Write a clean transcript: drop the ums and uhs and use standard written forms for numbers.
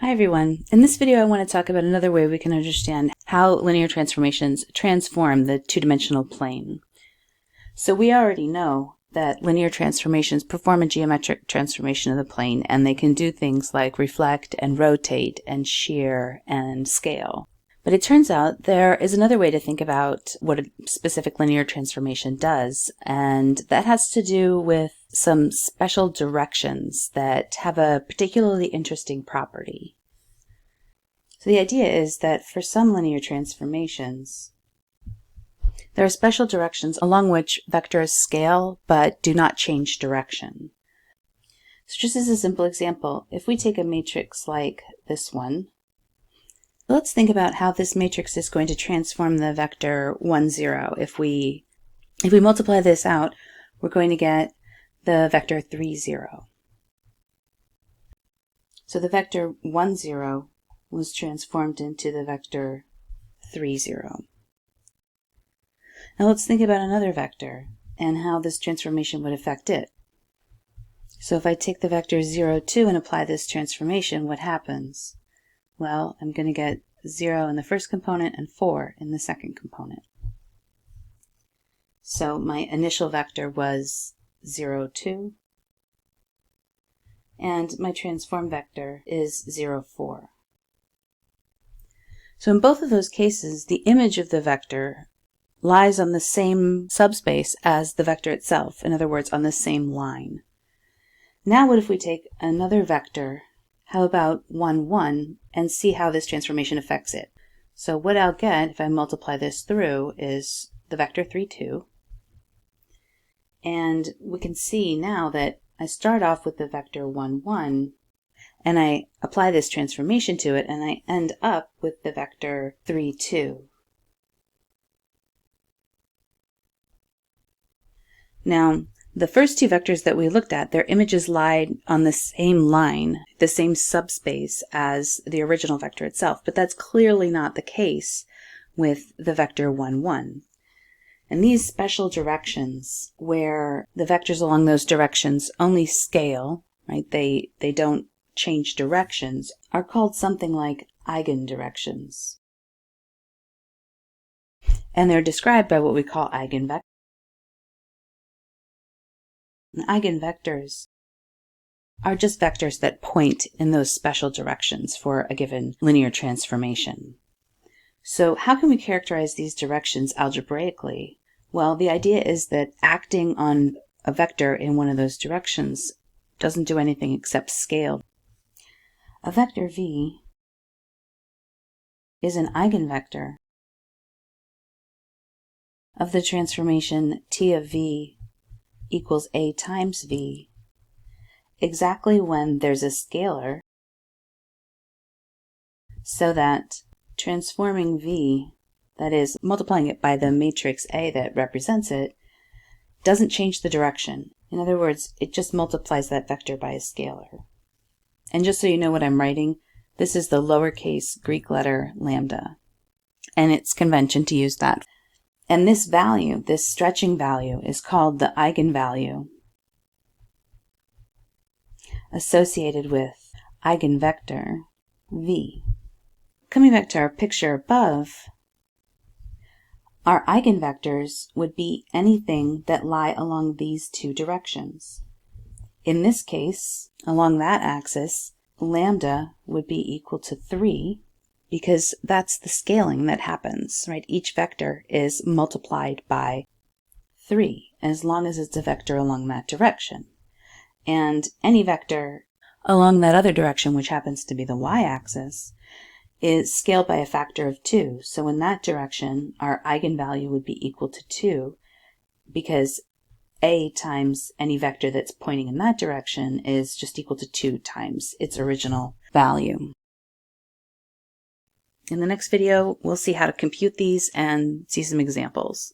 Hi everyone. In this video I want to talk about another way we can understand how linear transformations transform the two-dimensional plane. So we already know that linear transformations perform a geometric transformation of the plane, and they can do things like reflect and rotate and shear and scale. But it turns out there is another way to think about what a specific linear transformation does, and that has to do with some special directions that have a particularly interesting property. So the idea is that for some linear transformations, there are special directions along which vectors scale but do not change direction. So just as a simple example, if we take a matrix like this one, let's think about how this matrix is going to transform the vector 1, 0. If we multiply this out, we're going to get the vector 3, 0. So the vector 1, 0 was transformed into the vector 3, 0. Now let's think about another vector and how this transformation would affect it. So if I take the vector 0, 2 and apply this transformation, what happens? Well, I'm going to get 0 in the first component and 4 in the second component. So my initial vector was 0, 2, and my transform vector is 0, 4. So in both of those cases, the image of the vector lies on the same subspace as the vector itself, in other words, on the same line. Now what if we take another vector, how about 1, 1, and see how this transformation affects it? So what I'll get if I multiply this through is the vector 3, 2. And we can see now that I start off with the vector 1, 1, and I apply this transformation to it, and I end up with the vector 3, 2. Now, the first two vectors that we looked at, their images lie on the same line, the same subspace as the original vector itself, but that's clearly not the case with the vector 1, 1. And these special directions, where the vectors along those directions only scale, right, they don't change directions, are called something like eigendirections. And they're described by what we call eigenvectors. And eigenvectors are just vectors that point in those special directions for a given linear transformation. So how can we characterize these directions algebraically? Well, the idea is that acting on a vector in one of those directions doesn't do anything except scale. A vector v is an eigenvector of the transformation t of v equals a times v exactly when there's a scalar, so that transforming v, that is, multiplying it by the matrix A that represents it, doesn't change the direction. In other words, it just multiplies that vector by a scalar. And just so you know what I'm writing, this is the lowercase Greek letter lambda, and it's convention to use that. And this value, this stretching value, is called the eigenvalue associated with eigenvector v. Coming back to our picture above, our eigenvectors would be anything that lie along these two directions. In this case, along that axis, lambda would be equal to 3, because that's the scaling that happens, right? Each vector is multiplied by 3, as long as it's a vector along that direction. And any vector along that other direction, which happens to be the y-axis, is scaled by a factor of 2. So in that direction, our eigenvalue would be equal to 2, because a times any vector that's pointing in that direction is just equal to 2 times its original value. In the next video, we'll see how to compute these and see some examples.